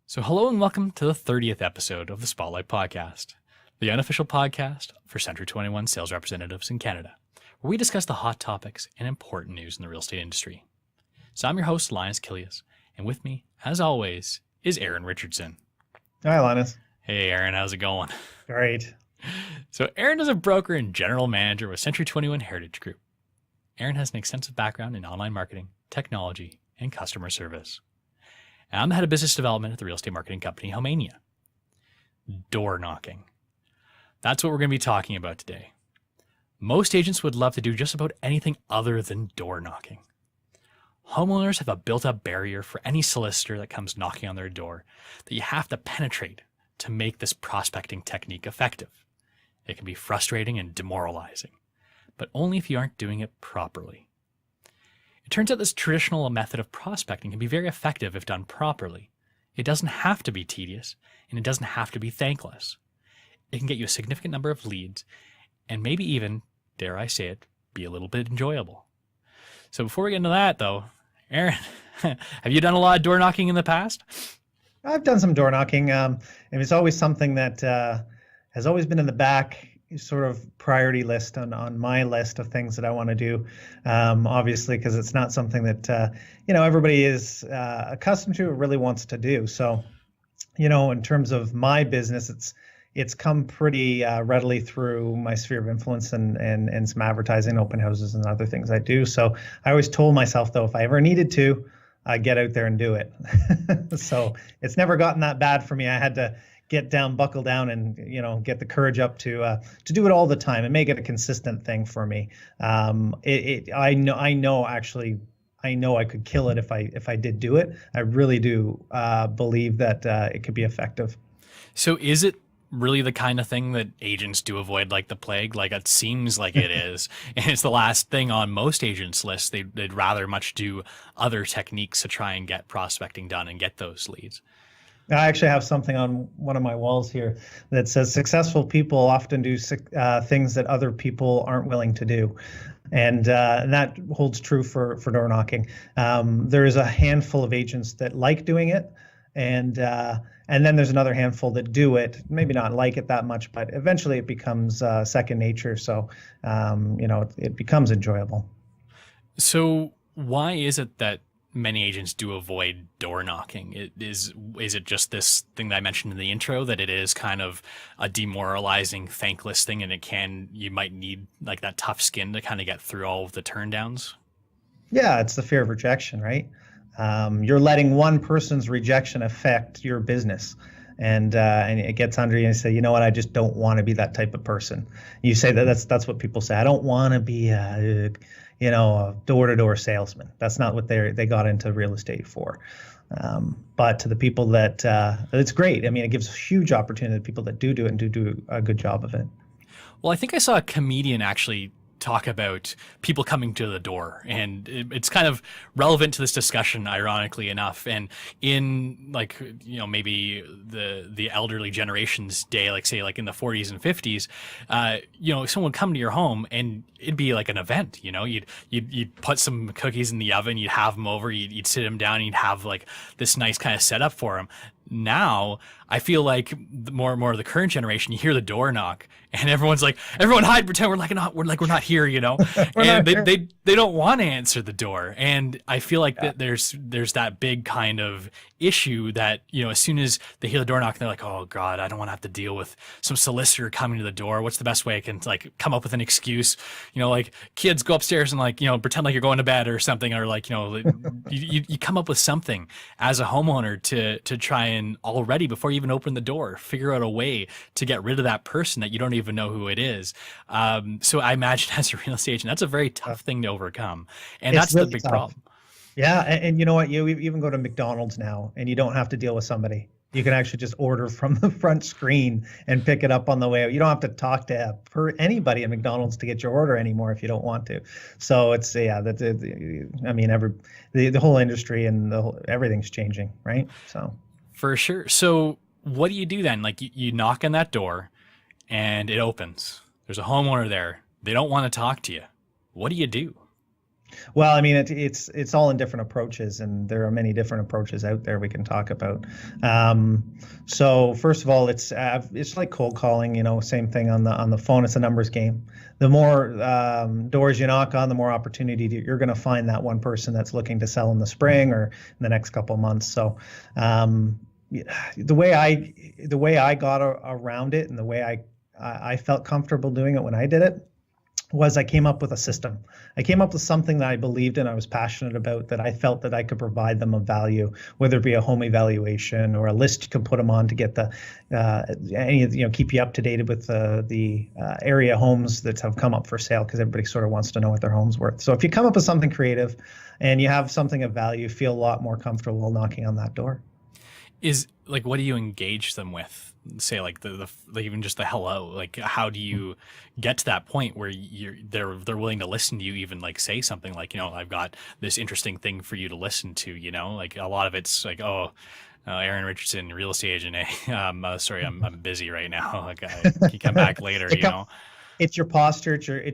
So hello and welcome to the 30th episode of the Spotlight Podcast, the unofficial podcast for Century 21 sales representatives in Canada, where we discuss the hot topics and important news in the real estate industry. So I'm your host, Linas Kilius, and with me, as always, is Eryn Richardson. Hi, Linas. Hey, Eryn, how's it going? Great. So Eryn is a broker and general manager with Century 21 Heritage Group. Eryn has an extensive background in online marketing, technology, and customer service. And I'm the head of business development at the real estate marketing company, Homeania. Door knocking. That's what we're going to be talking about today. Most agents would love to do just about anything other than door knocking. Homeowners have a built-up barrier for any solicitor that comes knocking on their door that you have to penetrate to make this prospecting technique effective. It can be frustrating and demoralizing, but only if you aren't doing it properly. It turns out this traditional method of prospecting can be very effective if done properly. It doesn't have to be tedious, and it doesn't have to be thankless. It can get you a significant number of leads, and maybe even, dare I say it, be a little bit enjoyable. So before we get into that, though, Eryn, have you done a lot of door knocking in the past? I've done some door knocking, and it's always something that has always been in the back sort of priority list on my list of things that I want to do, obviously, because it's not something that everybody is accustomed to or really wants to do. So, in terms of my business, it's come pretty readily through my sphere of influence and some advertising, open houses, and other things I do. So I always told myself, though, if I ever needed to, I'd get out there and do it. So it's never gotten that bad for me. I had to buckle down and, get the courage up to do it all the time and make it a consistent thing for me. I know I could kill it if I did do it. I really do believe that it could be effective. So is it really the kind of thing that agents do avoid like the plague? Like it seems like it is, and it's the last thing on most agents' lists. They'd rather much do other techniques to try and get prospecting done and get those leads. I actually have something on one of my walls here that says successful people often do things that other people aren't willing to do. And that holds true for door knocking. There is a handful of agents that like doing it, and then there's another handful that do it, maybe not like it that much, but eventually it becomes second nature. So, it becomes enjoyable. So why is it that many agents do avoid door knocking? Is it just this thing that I mentioned in the intro, that it is kind of a demoralizing, thankless thing, and you might need like that tough skin to kind of get through all of the turndowns? Yeah, it's the fear of rejection, right? You're letting one person's rejection affect your business. And it gets under you and you say, you know what, I just don't want to be that type of person. You say that's what people say. I don't want to be a door-to-door salesman. That's not what they got into real estate for. But to the people that it's great. I mean, it gives huge opportunity to people that do it and do a good job of it. Well, I think I saw a comedian actually talk about people coming to the door, and it's kind of relevant to this discussion, ironically enough. And in maybe the elderly generation's day, like say like in the 40s and 50s, someone would come to your home and it'd be like an event. You'd put some cookies in the oven, you'd have them over, you'd sit them down, and you'd have like this nice kind of setup for them. Now, I feel like more and more of the current generation, you hear the door knock and everyone hide, pretend we're not here, and they don't want to answer the door. And I feel like that there's that big kind of issue that, as soon as they hear the door knock, they're like, oh God, I don't want to have to deal with some solicitor coming to the door. What's the best way I can come up with an excuse? Like kids go upstairs and pretend like you're going to bed or something, or you come up with something as a homeowner to try and already, before you even open the door, figure out a way to get rid of that person that you don't even know who it is. So I imagine as a real estate agent, that's a very tough thing to overcome. And that's really the big problem. Yeah. And you know what? You even go to McDonald's now and you don't have to deal with somebody. You can actually just order from the front screen and pick it up on the way out. You don't have to talk to anybody at McDonald's to get your order anymore if you don't want to. So it's, the whole industry and everything's changing, right? So for sure. So what do you do then? Like you knock on that door and it opens. There's a homeowner there. They don't want to talk to you. What do you do? Well, I mean, it's all in different approaches, and there are many different approaches out there we can talk about. So first of all, it's like cold calling. Same thing on the phone. It's a numbers game. The more doors you knock on, the more opportunity you're going to find that one person that's looking to sell in the spring or in the next couple of months. So the way I got around it, and the way I felt comfortable doing it when I did it, was I came up with a system. I came up with something that I believed in, I was passionate about, that I felt that I could provide them of value, whether it be a home evaluation or a list you can put them on to get the keep you up to date with the area homes that have come up for sale, because everybody sort of wants to know what their home's worth. So if you come up with something creative and you have something of value, feel a lot more comfortable knocking on that door. Is like, what do you engage them with? Say like the even just the hello, like how do you get to that point where they're willing to listen to you, even like say something like, I've got this interesting thing for you to listen to, like a lot of it's like, Eryn Richardson, real estate agent. Sorry, I'm busy right now. Like, can you come back later? It's your posture. You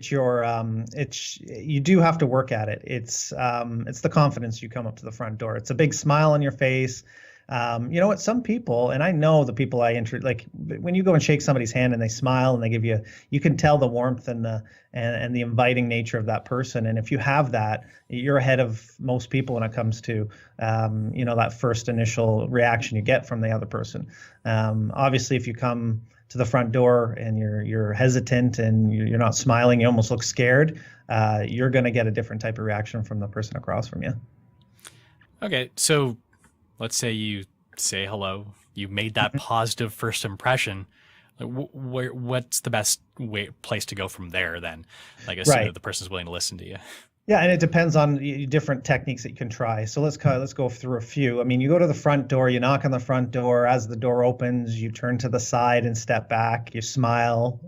do have to work at it. It's the confidence you come up to the front door. It's a big smile on your face. What some people, and I know the people I like when you go and shake somebody's hand and they smile and they give you can tell the warmth and the inviting nature of that person. And if you have that, you're ahead of most people when it comes to, that first initial reaction you get from the other person. Obviously, if you come to the front door and you're hesitant and you're not smiling, you almost look scared, you're going to get a different type of reaction from the person across from you. Okay, so let's say you say hello, you made that positive first impression. What's the best place to go from there then? Like, assume that the person's willing to listen to you. Yeah, and it depends on different techniques that you can try. So let's go through a few. I mean, you go to the front door, you knock on the front door. As the door opens, you turn to the side and step back. You smile.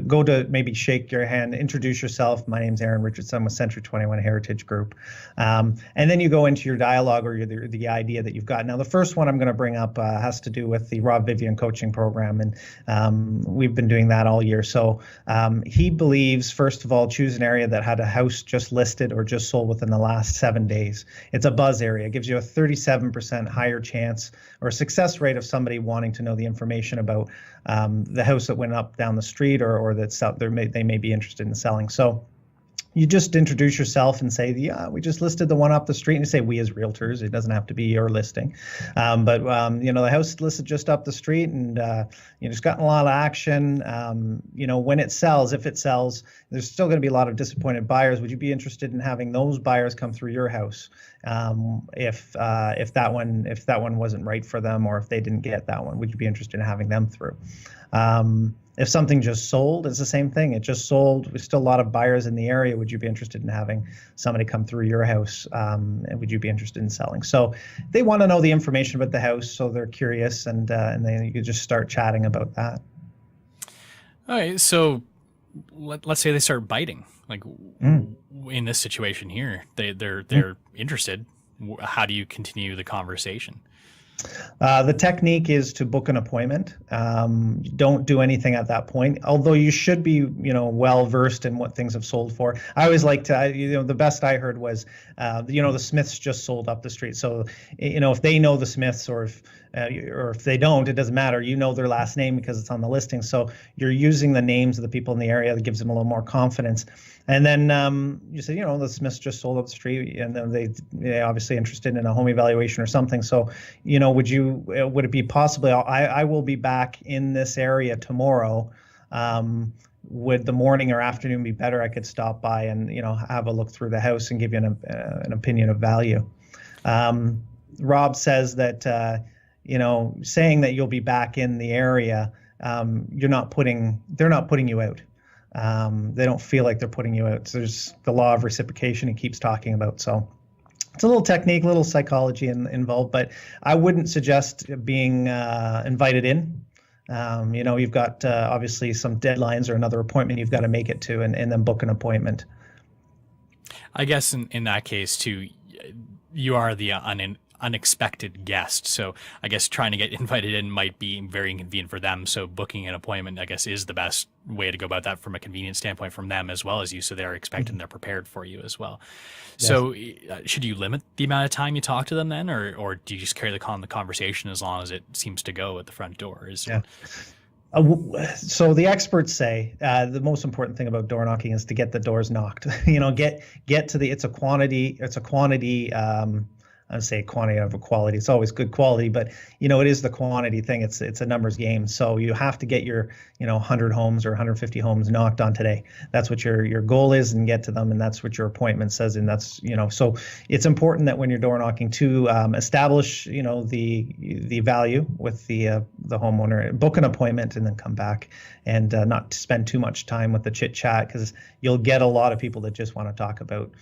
Go to maybe shake your hand, introduce yourself. My name's Eryn Richardson with Century 21 Heritage Group. And then you go into your dialogue or the idea that you've got. Now, the first one I'm going to bring up has to do with the Rob Vivian coaching program. And we've been doing that all year. So he believes, first of all, choose an area that had a house just listed or just sold within the last 7 days. It's a buzz area. It gives you a 37% higher chance or success rate of somebody wanting to know the information about the house that went up down the street or that's out there, they may be interested in selling. So you just introduce yourself and say, we just listed the one up the street, and you say, we as realtors, it doesn't have to be your listing. But the house listed just up the street, and it's gotten a lot of action. When it sells, if it sells, there's still going to be a lot of disappointed buyers. Would you be interested in having those buyers come through your house if that one wasn't right for them, or if they didn't get that one? Would you be interested in having them through? If something just sold, it's the same thing. It just sold. There's still a lot of buyers in the area. Would you be interested in having somebody come through your house? And would you be interested in selling? So they want to know the information about the house, so they're curious, and then you could just start chatting about that. All right. So let's say they start biting. Like in this situation here, they're interested. How do you continue the conversation? The technique is to book an appointment. Don't do anything at that point, although you should be, well versed in what things have sold for. I always like to, the best I heard was, the Smiths just sold up the street. So, if they know the Smiths or if they don't, it doesn't matter. You know their last name because it's on the listing. So you're using the names of the people in the area that gives them a little more confidence. And then you say, the Smiths just sold up the street, and then they obviously interested in a home evaluation or something. So, would it be possibly, I will be back in this area tomorrow. Would the morning or afternoon be better? I could stop by and, have a look through the house and give you an opinion of value. Rob says that, saying that you'll be back in the area, they're not putting you out. They don't feel like they're putting you out. So there's the law of reciprocation he keeps talking about. So it's a little technique, a little psychology involved, but I wouldn't suggest being invited in. You've got obviously some deadlines or another appointment you've got to make it to, and then book an appointment. I guess in that case too, you are the unexpected guest. So I guess trying to get invited in might be very inconvenient for them. So booking an appointment, I guess, is the best way to go about that from a convenience standpoint from them as well as you. So they're expecting, they're prepared for you as well. Yes. So should you limit the amount of time you talk to them then, or do you just carry the conversation as long as it seems to go at the front door? So the experts say the most important thing about door knocking is to get the doors knocked. Get to the. It's a quantity. I say quantity over quality. It's always good quality, but it is the quantity thing. It's a numbers game. So you have to get your 100 homes or 150 homes knocked on today. That's what your goal is, and get to them, and that's what your appointment says. And that's so it's important that when you're door knocking to establish the value with the homeowner, book an appointment, and then come back and not spend too much time with the chit chat, because you'll get a lot of people that just want to talk about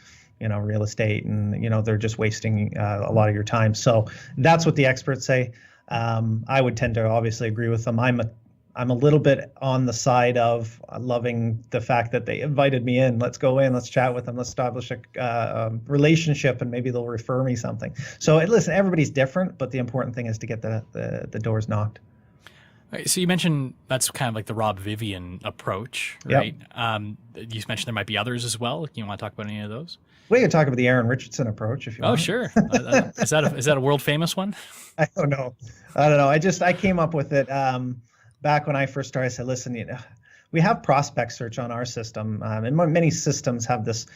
real estate, and they're just wasting a lot of your time. So that's what the experts say. I would tend to obviously agree with them. I'm a little bit on the side of loving the fact that they invited me in. Let's go in, let's chat with them, let's establish a relationship, and maybe they'll refer me something. So listen, everybody's different, but the important thing is to get the doors knocked. Right, so you mentioned that's kind of like the Rob Vivian approach, right? Yep. You mentioned there might be others as well. You want to talk about any of those? We can talk about the Eryn Richardson approach if you want. Oh, sure. Is that a world famous one? I don't know. I came up with it back when I first started. I said, listen, we have prospect search on our system, and many systems have this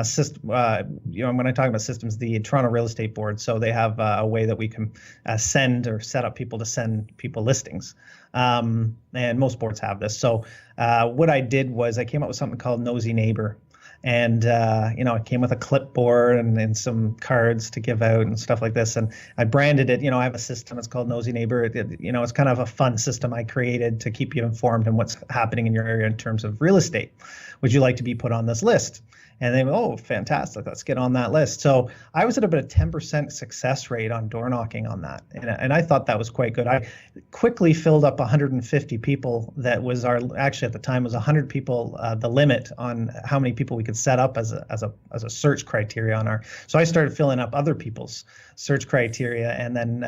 system. When I talk about systems, the Toronto Real Estate Board, so they have a way that we can send or set up people to send people listings, and most boards have this. So what I did was I came up with something called Nosy Neighbor. And, it came with a clipboard and some cards to give out and stuff like this. And I branded it, I have a system, it's called Nosy Neighbor. It's kind of a fun system I created to keep you informed on what's happening in your area in terms of real estate. Would you like to be put on this list? And they went, oh, fantastic, let's get on that list. So I was at about a 10% success rate on door knocking on that. And I thought that was quite good. I quickly filled up 150 people. That was actually at the time was 100 people, the limit on how many people we could set up as a search criteria on our. So I started filling up other people's search criteria, and then,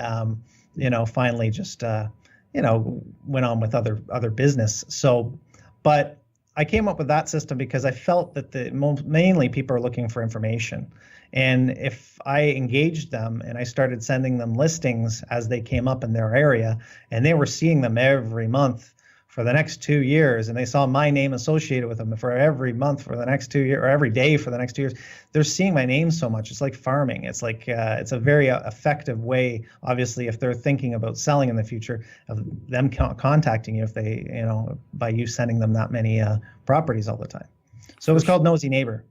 finally just, went on with other business. So, but I came up with that system because I felt that mainly people are looking for information. And if I engaged them and I started sending them listings as they came up in their area, and they were seeing them every month for the next 2 years, and they saw my name associated with them for every month for the next 2 years, or every day for the next 2 years, they're seeing my name so much. It's like farming. It's like it's a very effective way, obviously, if they're thinking about selling in the future, of them contacting you if they, by you sending them that many properties all the time. So it was called Nosy Neighbor.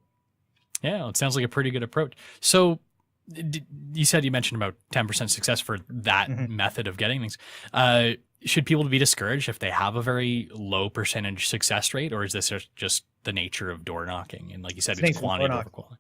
Yeah, it sounds like a pretty good approach. So you mentioned about 10% success for that method of getting things. Should people be discouraged if they have a very low percentage success rate, or is this just the nature of door knocking? And like you said, it's quantity over quality.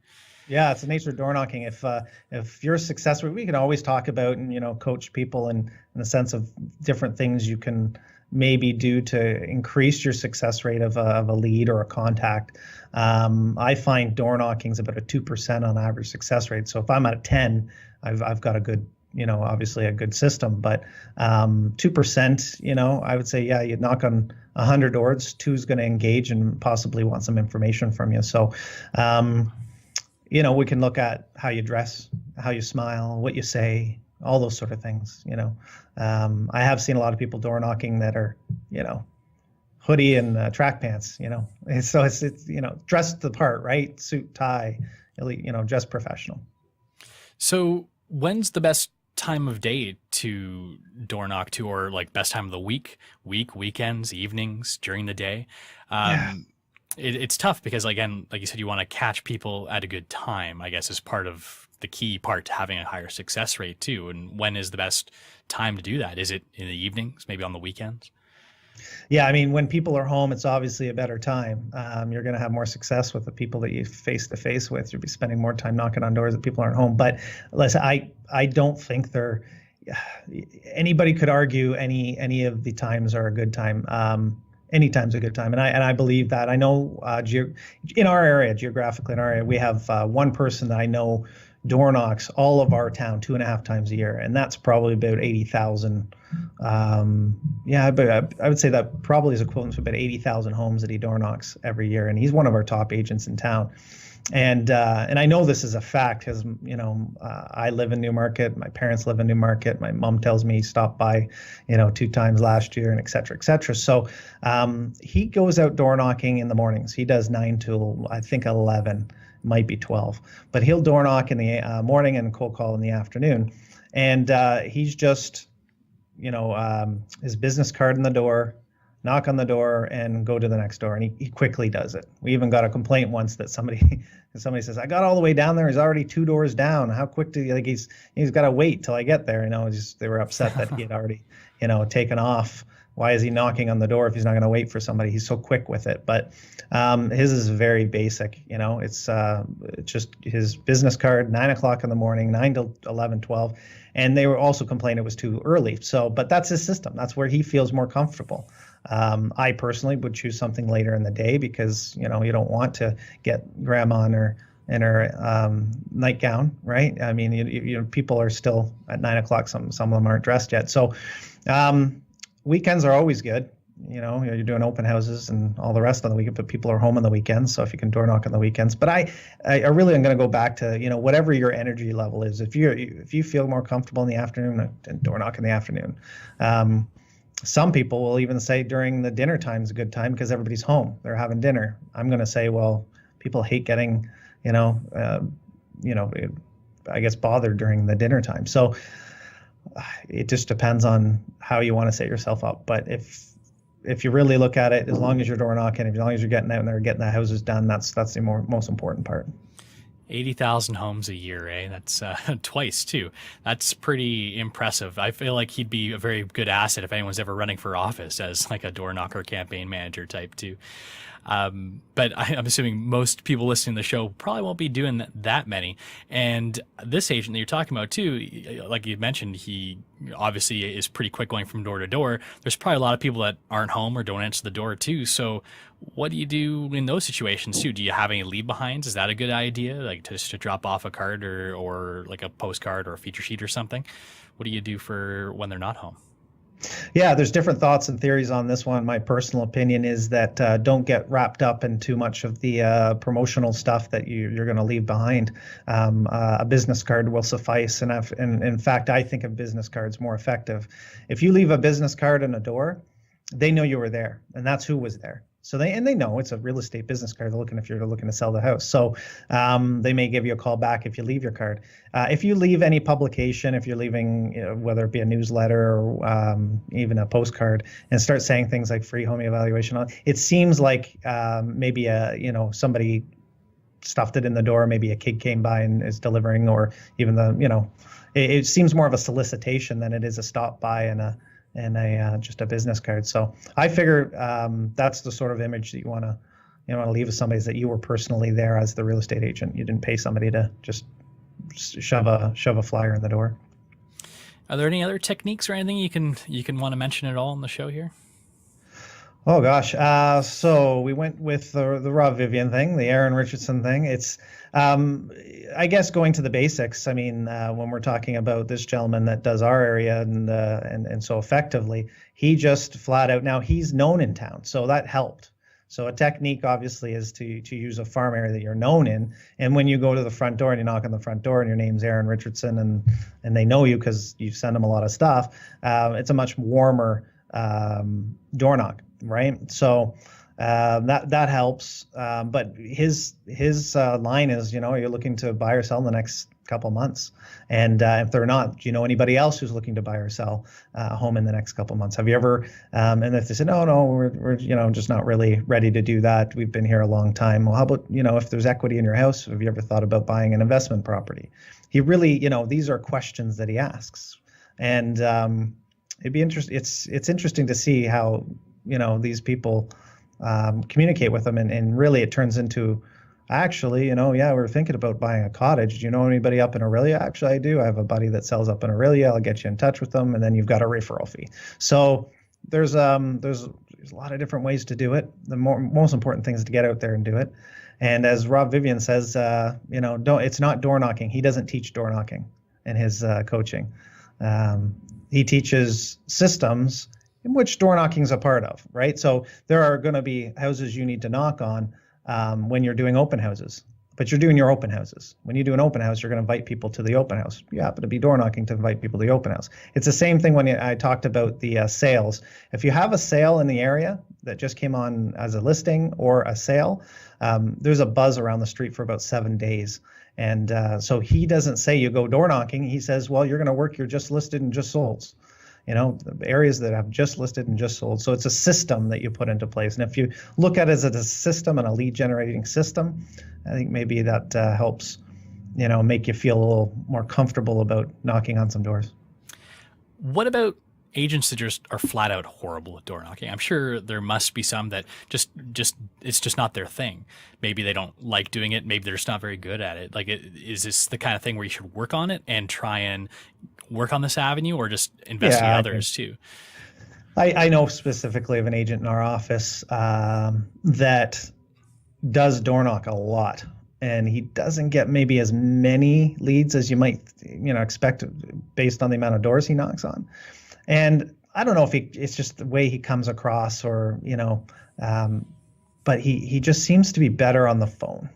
Yeah, it's the nature of door knocking. If you're successful, we can always talk about and coach people in the sense of different things you can maybe do to increase your success rate of a lead or a contact. I find door knocking is about a 2% on average success rate. So if I'm at a 10, I've got a good, obviously a good system. But 2%, I would say, yeah, you knock on 100 doors, 2 is going to engage and possibly want some information from you. So, we can look at how you dress, how you smile, what you say, all those sort of things. I have seen a lot of people door knocking that are, hoodie and track pants. And so it's dressed the part, right? Suit, tie, dress professional. So when's the best time of day to door knock to, or like best time of the weekends, evenings, during the day? It's tough because, again, like you said, you want to catch people at a good time, I guess, is part of the key part to having a higher success rate too. And when is the best time to do that? Is it in the evenings, maybe on the weekends? Yeah, I mean, when people are home, it's obviously a better time. You're going to have more success with the people that you face to face with. You'll be spending more time knocking on doors that people aren't home. But listen, I don't think anybody could argue any of the times are a good time. Any time's a good time, and I believe that. I know in our area, geographically in our area, we have one person that I know door knocks all of our town 2.5 times a year, and that's probably about 80,000. Yeah, but I would say that probably is equivalent to about 80,000 homes that he door knocks every year, and he's one of our top agents in town. And I know this is a fact because I live in Newmarket, my parents live in Newmarket, my mom tells me he stopped by 2 times last year, and et cetera, et cetera. So he goes out door knocking in the mornings. He does 9 to I think 11, might be 12, but he'll door knock in the morning and cold call in the afternoon. And he's just his business card in the door, knock on the door, and go to the next door, and he quickly does it. We even got a complaint once that somebody says, I got all the way down there, he's already 2 doors down. How quick do you think he's got to wait till I get there? They were upset that he had already taken off. Why is he knocking on the door if he's not going to wait for somebody? He's so quick with it. But his is very basic. It's just his business card, 9 o'clock in the morning, 9 to 11, 12. And they were also complaining it was too early. But that's his system. That's where he feels more comfortable. I personally would choose something later in the day because, you don't want to get grandma in her nightgown, right? I mean, people are still at 9 o'clock. Some of them aren't dressed yet. So weekends are always good. You're doing open houses and all the rest of the weekend, but people are home on the weekends. So if you can door knock on the weekends, but I really am going to go back to, whatever your energy level is. If you feel more comfortable in the afternoon, then door knock in the afternoon. Some people will even say during the dinner time is a good time because everybody's home. They're having dinner. I'm going to say, well, people hate getting, I guess bothered during the dinner time. So it just depends on how you want to set yourself up. But if you really look at it, as long as you're door knocking, as long as you're getting out there, getting the houses done, that's the most important part. 80,000 homes a year, eh? That's twice too. That's pretty impressive. I feel like he'd be a very good asset if anyone's ever running for office as like a door knocker campaign manager type too. But I'm assuming most people listening to the show probably won't be doing that many. And this agent that you're talking about too, like you mentioned, he obviously is pretty quick going from door to door. There's probably a lot of people that aren't home or don't answer the door too. So what do you do in those situations too? Do you have any leave behinds? Is that a good idea? Like to drop off a card or like a postcard or a feature sheet or something? What do you do for when they're not home? Yeah, there's different thoughts and theories on this one. My personal opinion is that don't get wrapped up in too much of the promotional stuff that you're going to leave behind. A business card will suffice. And in fact, I think a business card's more effective. If you leave a business card in a door, they know you were there, and that's who was there. So they know it's a real estate business card. They're looking if you're looking to sell the house. So they may give you a call back if you leave your card. If you leave any publication, if you're leaving, whether it be a newsletter or even a postcard, and start saying things like free home evaluation, it seems like maybe somebody stuffed it in the door. Maybe a kid came by and is delivering, or even it seems more of a solicitation than it is a stop by and just a business card. So I figure that's the sort of image that you want to leave with somebody, is that you were personally there as the real estate agent. You didn't pay somebody to just shove a flyer in the door. Are there any other techniques or anything you can want to mention at all on the show here? Oh gosh, so we went with the Rob Vivian thing, the Eryn Richardson thing. It's I guess going to the basics. I mean, when we're talking about this gentleman that does our area and so effectively, he just flat out, now he's known in town, so that helped. So a technique obviously is to use a farm area that you're known in, and when you go to the front door and you knock on the front door and your name's Eryn Richardson and they know you because you send them a lot of stuff, it's a much warmer door knock, right? So that helps. But his line is, you're looking to buy or sell in the next couple months, and if they're not, do you know anybody else who's looking to buy or sell a home in the next couple months? Have you ever? And if they say no, we're just not really ready to do that. We've been here a long time. Well, how about if there's equity in your house? Have you ever thought about buying an investment property? He really, these are questions that he asks, and it'd be interesting. It's interesting to see how these people communicate with them, and really it turns into, actually, we're thinking about buying a cottage. Do you know anybody up in Aurelia? Actually, I do. I have a buddy that sells up in Aurelia. I'll get you in touch with them, and then you've got a referral fee. So there's a lot of different ways to do it. The most important thing is to get out there and do it. And as Rob Vivian says, don't, it's not door knocking. He doesn't teach door knocking in his coaching. He teaches systems in which door knocking is a part of, right? So there are going to be houses you need to knock on when you're doing open houses, but you're doing your open houses. When you do an open house, you're going to invite people to the open house. You happen to be door knocking to invite people to the open house. It's the same thing when I talked about the sales. If you have a sale in the area that just came on as a listing or a sale, there's a buzz around the street for about 7 days. And so he doesn't say you go door knocking. He says, well, you're going to work your just listed and just solds. The areas that have just listed and just sold. So it's a system that you put into place. And if you look at it as a system and a lead generating system, I think maybe that helps, make you feel a little more comfortable about knocking on some doors. What about agents that just are flat out horrible at door knocking? I'm sure there must be some that just it's just not their thing. Maybe they don't like doing it. Maybe they're just not very good at it. Like, is this the kind of thing where you should work on it and try and work on this avenue, or just investigate others too? I know specifically of an agent in our office that does door knock a lot, and he doesn't get maybe as many leads as you might expect based on the amount of doors he knocks on. And I don't know if it's just the way he comes across, or but he just seems to be better on the phone,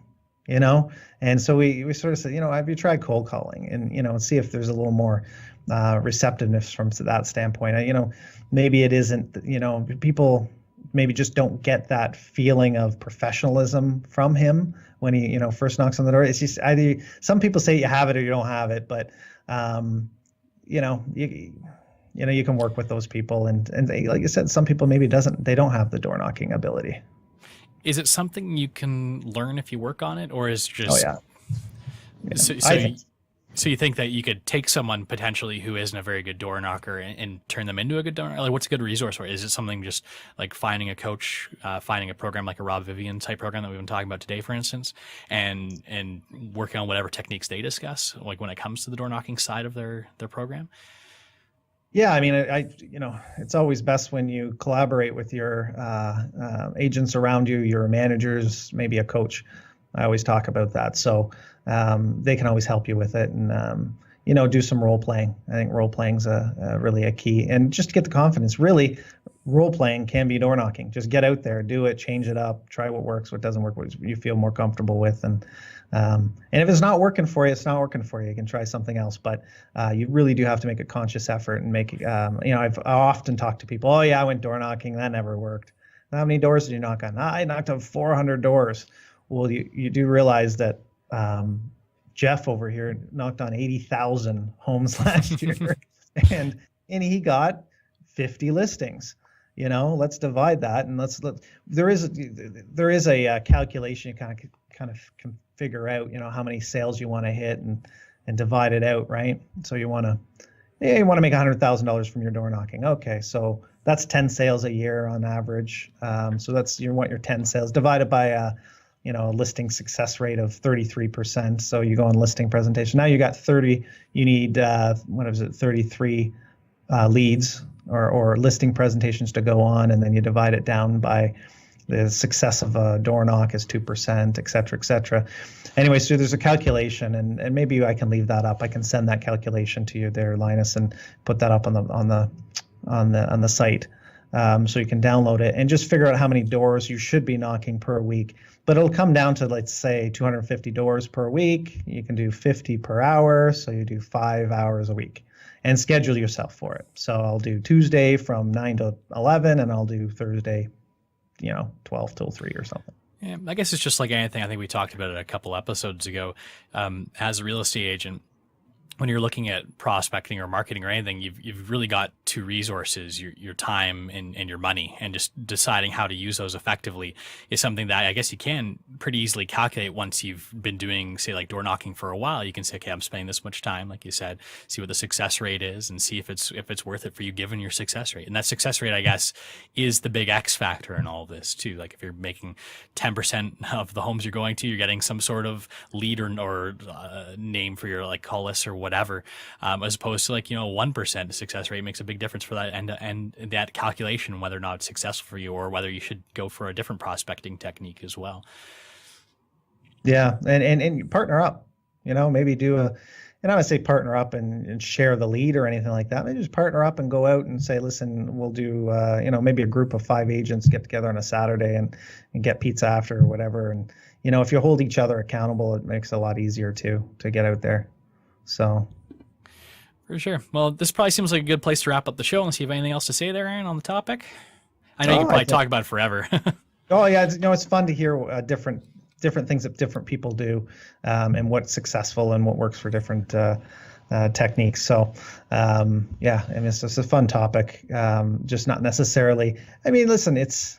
And so we sort of said, have you tried cold calling, and see if there's a little more receptiveness from that standpoint. Maybe it isn't. People maybe just don't get that feeling of professionalism from him when he first knocks on the door. It's just either some people say you have it or you don't have it, but you can work with those people, and they, like you said, some people maybe they don't have the door knocking ability. Is it something you can learn if you work on it, or is just? Oh yeah. So you think that you could take someone potentially who isn't a very good door knocker and turn them into a good door knocker? Like, what's a good resource for it? Is it something just like finding a coach, finding a program like a Rob Vivian type program that we've been talking about today, for instance, and working on whatever techniques they discuss, like when it comes to the door knocking side of their program? Yeah, I mean, it's always best when you collaborate with your agents around you, your managers, maybe a coach. I always talk about that. So they can always help you with it, and do some role playing. I think role playing's really a key, and just to get the confidence. Really, role playing can be door knocking. Just get out there, do it, change it up, try what works, what doesn't work, what you feel more comfortable with, and if it's not working for you, it's not working for you. You can try something else, but you really do have to make a conscious effort and make. I often talk to people. Oh yeah, I went door knocking, that never worked. How many doors did you knock on? I knocked on 400 doors. Well, you do realize that Jeff over here knocked on 80,000 homes last year, and he got 50 listings. Let's divide that, and there is a calculation you kind of can figure out, how many sales you want to hit and divide it out, right? So you want to make $100,000 from your door knocking. Okay, so that's 10 sales a year on average. So that's you want your 10 sales divided by a listing success rate of 33%. So you go on listing presentation. Now you got 30. You need 33 leads or listing presentations to go on, and then you divide it down by the success of a door knock is 2%, et cetera, et cetera. Anyway, so there's a calculation, and maybe I can leave that up. I can send that calculation to you there, Linus, and put that up on the site, so you can download it and just figure out how many doors you should be knocking per week. But it'll come down to, let's say, 250 doors per week. You can do 50 per hour, so you do 5 hours a week, and schedule yourself for it. So I'll do Tuesday from 9 to 11, and I'll do Thursday 12 till 3 or something. Yeah, I guess it's just like anything. I think we talked about it a couple episodes ago. As a real estate agent, when you're looking at prospecting or marketing or anything, you've really got two resources, your time and your money, and just deciding how to use those effectively is something that I guess you can pretty easily calculate once you've been doing, say, like door knocking for a while. You can say, okay, I'm spending this much time, like you said, see what the success rate is, and see if it's worth it for you given your success rate. And that success rate, I guess, is the big X factor in all of this too. Like if you're making 10% of the homes you're going to, you're getting some sort of lead or name for your like call list or whatever, as opposed to like 1% success rate makes a big difference for that and that calculation, whether or not it's successful for you or whether you should go for a different prospecting technique as well. Yeah, and you partner up, maybe do and I would say partner up and share the lead or anything like that. Maybe just partner up and go out and say, listen, we'll do, maybe a group of 5 agents get together on a Saturday and get pizza after or whatever. And, if you hold each other accountable, it makes it a lot easier too, to get out there. So. For sure. Well, this probably seems like a good place to wrap up the show, unless you have anything else to say there, Eryn, on the topic. I know you could probably talk about it forever. Oh yeah, it's fun to hear different things that different people do, and what's successful and what works for different techniques. So yeah, it's just a fun topic. Just not necessarily. I mean, listen, it's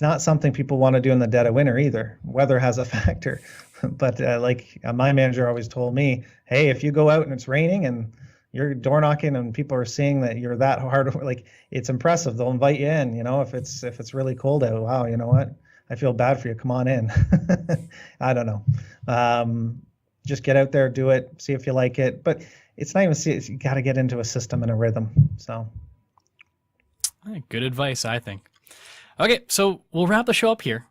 not something people want to do in the dead of winter either. Weather has a factor, but my manager always told me, hey, if you go out and it's raining and you're door knocking and people are seeing that you're that hard, like, it's impressive. They'll invite you in, if it's really cold out. Wow, you know what? I feel bad for you. Come on in. I don't know. Just get out there, do it, see if you like it. But it's not even, you got to get into a system and a rhythm. So. Good advice, I think. Okay, so we'll wrap the show up here.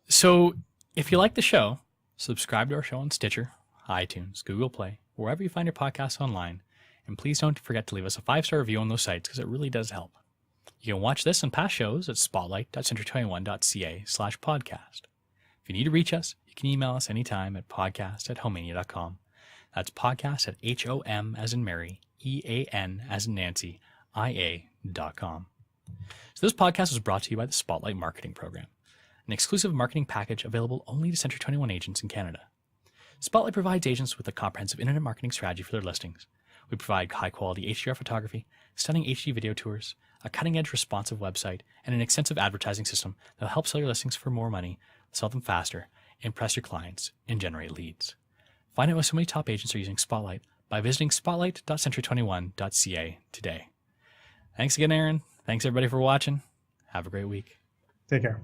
So if you like the show, subscribe to our show on Stitcher, iTunes, Google Play, wherever you find your podcasts online. And please don't forget to leave us a 5-star review on those sites, because it really does help. You can watch this and past shows at spotlight.century21.ca/podcast. If you need to reach us, you can email us anytime at podcast@homeania.com. That's podcast at HOM as in Mary, EAN as in Nancy, IA.com. So this podcast was brought to you by the Spotlight Marketing Program, an exclusive marketing package available only to Century 21 agents in Canada. Spotlight provides agents with a comprehensive internet marketing strategy for their listings. We provide high-quality HDR photography, stunning HD video tours, a cutting-edge responsive website, and an extensive advertising system that will help sell your listings for more money, sell them faster, impress your clients, and generate leads. Find out why so many top agents are using Spotlight by visiting spotlight.century21.ca today. Thanks again, Eryn. Thanks, everybody, for watching. Have a great week. Take care.